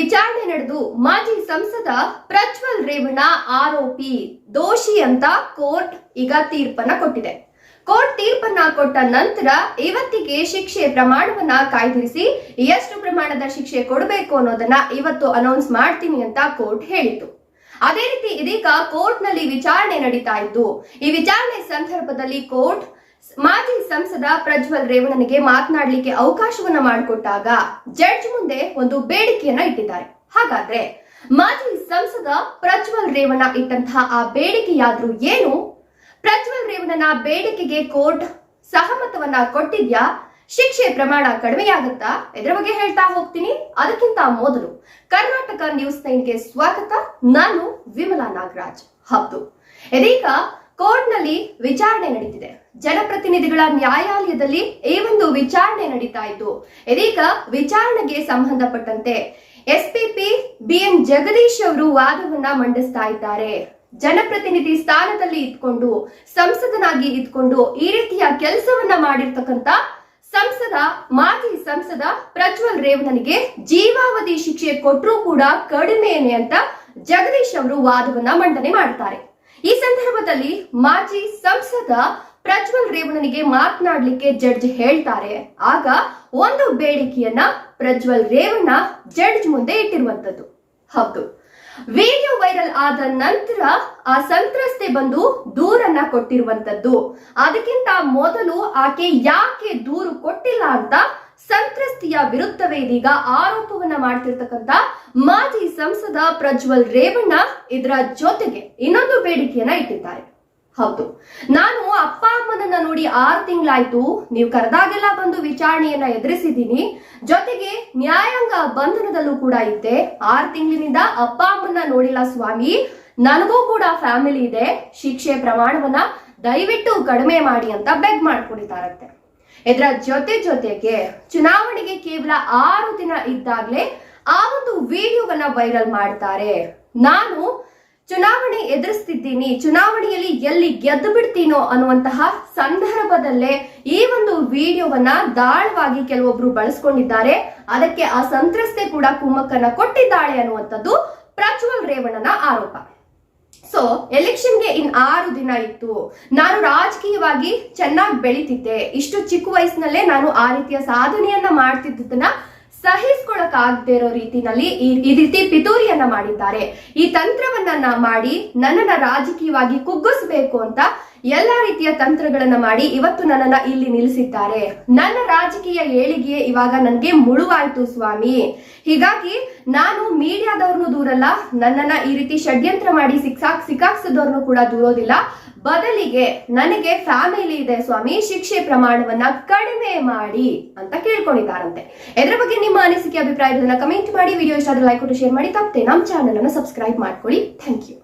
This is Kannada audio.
ವಿಚಾರಣೆ ನಡೆದು ಮಾಜಿ ಸಂಸದ ಪ್ರಜ್ವಲ್ ರೇವಣ್ಣ ಆರೋಪಿ ದೋಷಿ ಅಂತ ಕೋರ್ಟ್ ಈಗ ತೀರ್ಪನ್ನ ಕೊಟ್ಟಿದೆ. ಕೋರ್ಟ್ ತೀರ್ಪನ್ನ ಕೊಟ್ಟ ನಂತರ ಇವತ್ತಿಗೆ ಶಿಕ್ಷೆ ಪ್ರಮಾಣವನ್ನ ಕಾಯ್ದಿರಿಸಿ ಎಷ್ಟು ಪ್ರಮಾಣದ ಶಿಕ್ಷೆ ಕೊಡಬೇಕು ಅನ್ನೋದನ್ನ ಇವತ್ತು ಅನೌನ್ಸ್ ಮಾಡ್ತೀನಿ ಅಂತ ಕೋರ್ಟ್ ಹೇಳಿತ್ತು. ಅದೇ ರೀತಿ ಇದೀಗ ಕೋರ್ಟ್ ನಲ್ಲಿ ವಿಚಾರಣೆ ನಡೀತಾ ಇದ್ದು, ಈ ವಿಚಾರಣೆ ಸಂದರ್ಭದಲ್ಲಿ ಕೋರ್ಟ್ ಮಾಜಿ ಸಂಸದ ಪ್ರಜ್ವಲ್ ರೇವಣ್ಣನಿಗೆ ಮಾತನಾಡಲಿಕ್ಕೆ ಅವಕಾಶವನ್ನ ಮಾಡಿಕೊಟ್ಟಾಗ ಜಡ್ಜ್ ಮುಂದೆ ಒಂದು ಬೇಡಿಕೆಯನ್ನ ಇಟ್ಟಿದ್ದಾರೆ. ಹಾಗಾದ್ರೆ ಮಾಜಿ ಸಂಸದ ಪ್ರಜ್ವಲ್ ರೇವಣ್ಣ ಇಟ್ಟಂತಹ ಆ ಬೇಡಿಕೆಯಾದ್ರೂ ಏನು? ಪ್ರಜ್ವಲ್ ರೇವಣ್ಣನ ಬೇಡಿಕೆಗೆ ಕೋರ್ಟ್ ಸಹಮತವನ್ನ ಕೊಟ್ಟಿದ್ಯಾ? ಶಿಕ್ಷೆ ಪ್ರಮಾಣ ಕಡಿಮೆಯಾಗುತ್ತಾ? ಇದರ ಬಗ್ಗೆ ಹೇಳ್ತಾ ಹೋಗ್ತೀನಿ. ಅದಕ್ಕಿಂತ ಮೊದಲು ಕರ್ನಾಟಕ ನ್ಯೂಸ್ 9ಗೆ ಸ್ವಾಗತ. ನಾನು ವಿಮಲಾ ನಾಗರಾಜ್. ಹೌದು, ಇದೀಗ ಕೋರ್ಟ್ ನಲ್ಲಿ ವಿಚಾರಣೆ ನಡೀತಿದೆ. ಜನಪ್ರತಿನಿಧಿಗಳ ನ್ಯಾಯಾಲಯದಲ್ಲಿ ಈ ಒಂದು ವಿಚಾರಣೆ ನಡೀತಾ ಇದ್ದು, ಇದೀಗ ವಿಚಾರಣೆಗೆ ಸಂಬಂಧಪಟ್ಟಂತೆ ಎಸ್ಪಿಪಿ BN ಜಗದೀಶ್ ಅವರು ವಾದವನ್ನ ಮಂಡಿಸ್ತಾ ಇದ್ದಾರೆ. ಜನಪ್ರತಿನಿಧಿ ಸ್ಥಾನದಲ್ಲಿ ಇದ್ಕೊಂಡು, ಸಂಸದನಾಗಿ ಇದ್ಕೊಂಡು ಈ ರೀತಿಯ ಕೆಲಸವನ್ನ ಮಾಡಿರ್ತಕ್ಕಂತ ಮಾಜಿ ಸಂಸದ ಪ್ರಜ್ವಲ್ ರೇವಣ್ಣನಿಗೆ ಜೀವಾವಧಿ ಶಿಕ್ಷೆ ಕೊಟ್ಟರೂ ಕೂಡ ಕಡಿಮೆನೆ ಅಂತ ಜಗದೀಶ್ ಅವರು ವಾದವನ್ನ ಮಂಡನೆ ಮಾಡ್ತಾರೆ. ಈ ಸಂದರ್ಭದಲ್ಲಿ ಮಾಜಿ ಸಂಸದ ಪ್ರಜ್ವಲ್ ರೇವಣ್ಣನಿಗೆ ಮಾತನಾಡ್ಲಿಕ್ಕೆ ಜಡ್ಜ್ ಹೇಳ್ತಾರೆ. ಆಗ ಒಂದು ಬೇಡಿಕೆಯನ್ನ ಪ್ರಜ್ವಲ್ ರೇವಣ್ಣ ಜಡ್ಜ್ ಮುಂದೆ ಇಟ್ಟಿರುವಂತದ್ದು. ಹೌದು, ವಿಡಿಯೋ ವೈರಲ್ ಆದ ನಂತರ ಆ ಸಂತ್ರಸ್ತೆ ಬಂದು ದೂರನ್ನ ಕೊಟ್ಟಿರುವಂತದ್ದು. ಅದಕ್ಕಿಂತ ಮೊದಲು ಆಕೆ ಯಾಕೆ ದೂರು ಕೊಟ್ಟಿಲ್ಲ ಅಂತ ಸಂತ್ರಸ್ತೆಯ ವಿರುದ್ಧವೇ ಇದೀಗ ಆರೋಪವನ್ನ ಮಾಡ್ತಿರ್ತಕ್ಕಂತ ಮಾಜಿ ಸಂಸದ ಪ್ರಜ್ವಲ್ ರೇವಣ್ಣ ಇದರ ಜೊತೆಗೆ ಇನ್ನೊಂದು ಬೇಡಿಕೆಯನ್ನ ಇಟ್ಟಿದ್ದಾರೆ. ಹೌದು, ನಾನು ಅಪ್ಪ ಅಮ್ಮನನ್ನ ನೋಡಿ 6 ತಿಂಗಳಾಯ್ತು. ನೀವು ಕರೆದಾಗೆಲ್ಲ ಬಂದು ವಿಚಾರಣೆಯನ್ನ ಎದುರಿಸಿದ್ದೀನಿ. ಜೊತೆಗೆ ನ್ಯಾಯಾಂಗ ಬಂಧನದಲ್ಲೂ ಕೂಡ ಇದ್ದೆ. 6 ತಿಂಗಳಿನಿಂದ ಅಪ್ಪ ಅಮ್ಮನ್ನ ನೋಡಿಲ್ಲ ಸ್ವಾಮಿ. ನನಗೂ ಕೂಡ ಫ್ಯಾಮಿಲಿ ಇದೆ. ಶಿಕ್ಷೆ ಪ್ರಮಾಣವನ್ನ ದಯವಿಟ್ಟು ಕಡಿಮೆ ಮಾಡಿ ಅಂತ ಬೆಗ್ ಮಾಡ್ಕೊಂಡಿದ್ದಾರಂತೆ. ಇದರ ಜೊತೆಗೆ ಚುನಾವಣೆಗೆ ಕೇವಲ 6 ದಿನ ಇದ್ದಾಗಲೇ ಆ ಒಂದು ವಿಡಿಯೋವನ್ನ ವೈರಲ್ ಮಾಡ್ತಾರೆ. ನಾನು ಚುನಾವಣೆ ಎದುರಿಸ್ತಿದ್ದೀನಿ, ಚುನಾವಣೆಯಲ್ಲಿ ಎಲ್ಲಿ ಗೆದ್ದು ಬಿಡ್ತೀನೋ ಅನ್ನುವಂತಹ ಸಂದರ್ಭದಲ್ಲೇ ಈ ಒಂದು ವಿಡಿಯೋವನ್ನ ದಾಳವಾಗಿ ಕೆಲವೊಬ್ರು ಬಳಸ್ಕೊಂಡಿದ್ದಾರೆ. ಅದಕ್ಕೆ ಆ ಸಂತ್ರಸ್ತೆ ಕೂಡ ಕುಮ್ಮಕ್ಕನ್ನ ಕೊಟ್ಟಿದ್ದಾಳೆ ಅನ್ನುವಂಥದ್ದು ಪ್ರಜ್ವಲ್ ರೇವಣ್ಣನ ಆರೋಪ. ಸೊ ಎಲೆಕ್ಷನ್ಗೆ 6 ದಿನ ಇತ್ತು. ನಾನು ರಾಜಕೀಯವಾಗಿ ಚೆನ್ನಾಗಿ ಬೆಳೀತಿದ್ದೆ. ಇಷ್ಟು ಚಿಕ್ಕ ವಯಸ್ಸಿನಲ್ಲೇ ನಾನು ಆ ರೀತಿಯ ಸಾಧನೆಯನ್ನ ಮಾಡ್ತಿದ್ದನ್ನ ಸಹಿಸ್ಕೊಳಕ್ ಆಗದೆ ಇರೋ ರೀತಿನಲ್ಲಿ ಈ ರೀತಿ ಪಿತೂರಿಯನ್ನ ಮಾಡಿದ್ದಾರೆ. ಈ ತಂತ್ರವನ್ನ ಮಾಡಿ ನನ್ನನ್ನ ರಾಜಕೀಯವಾಗಿ ಕುಗ್ಗಿಸ್ಬೇಕು ಅಂತ ಎಲ್ಲಾ ರೀತಿಯ ತಂತ್ರಗಳನ್ನ ಮಾಡಿ ಇವತ್ತು ನನ್ನನ್ನ ಇಲ್ಲಿ ನಿಲ್ಲಿಸಿದ್ದಾರೆ. ನನ್ನ ರಾಜಕೀಯ ಏಳಿಗೆ ಇವಾಗ ನನ್ಗೆ ಮುಳುವಾಯ್ತು ಸ್ವಾಮಿ. ಹೀಗಾಗಿ ನಾನು ಮೀಡಿಯಾದವ್ರನ್ನು ದೂರಲ್ಲ, ನನ್ನನ್ನ ಈ ರೀತಿ ಷಡ್ಯಂತ್ರ ಮಾಡಿ ಸಿಕ್ಕಾಕ್ಸದವ್ರನ್ನು ಕೂಡ ದೂರೋದಿಲ್ಲ. ಬದಲಿಗೆ ನನಗೆ ಫ್ಯಾಮಿಲಿ ಇದೆ ಸ್ವಾಮಿ, ಶಿಕ್ಷೆ ಪ್ರಮಾಣವನ್ನ ಕಡಿಮೆ ಮಾಡಿ ಅಂತ ಕೇಳ್ಕೊಂಡಿದ್ದಾರಂತೆ. ಇದರ ಬಗ್ಗೆ ನಿಮ್ಮ ಅನಿಸಿಕೆ ಅಭಿಪ್ರಾಯಗಳನ್ನ ಕಮೆಂಟ್ ಮಾಡಿ. ವಿಡಿಯೋ ಇಷ್ಟ ಆದ್ರೆ ಲೈಕ್ ಕೊಟ್ಟು ಶೇರ್ ಮಾಡಿ. ತಪ್ಪದೆ ನಮ್ಮ ಚಾನೆಲ್ ಅನ್ನು ಸಬ್ಸ್ಕ್ರೈಬ್ ಮಾಡ್ಕೊಳ್ಳಿ. Thank you.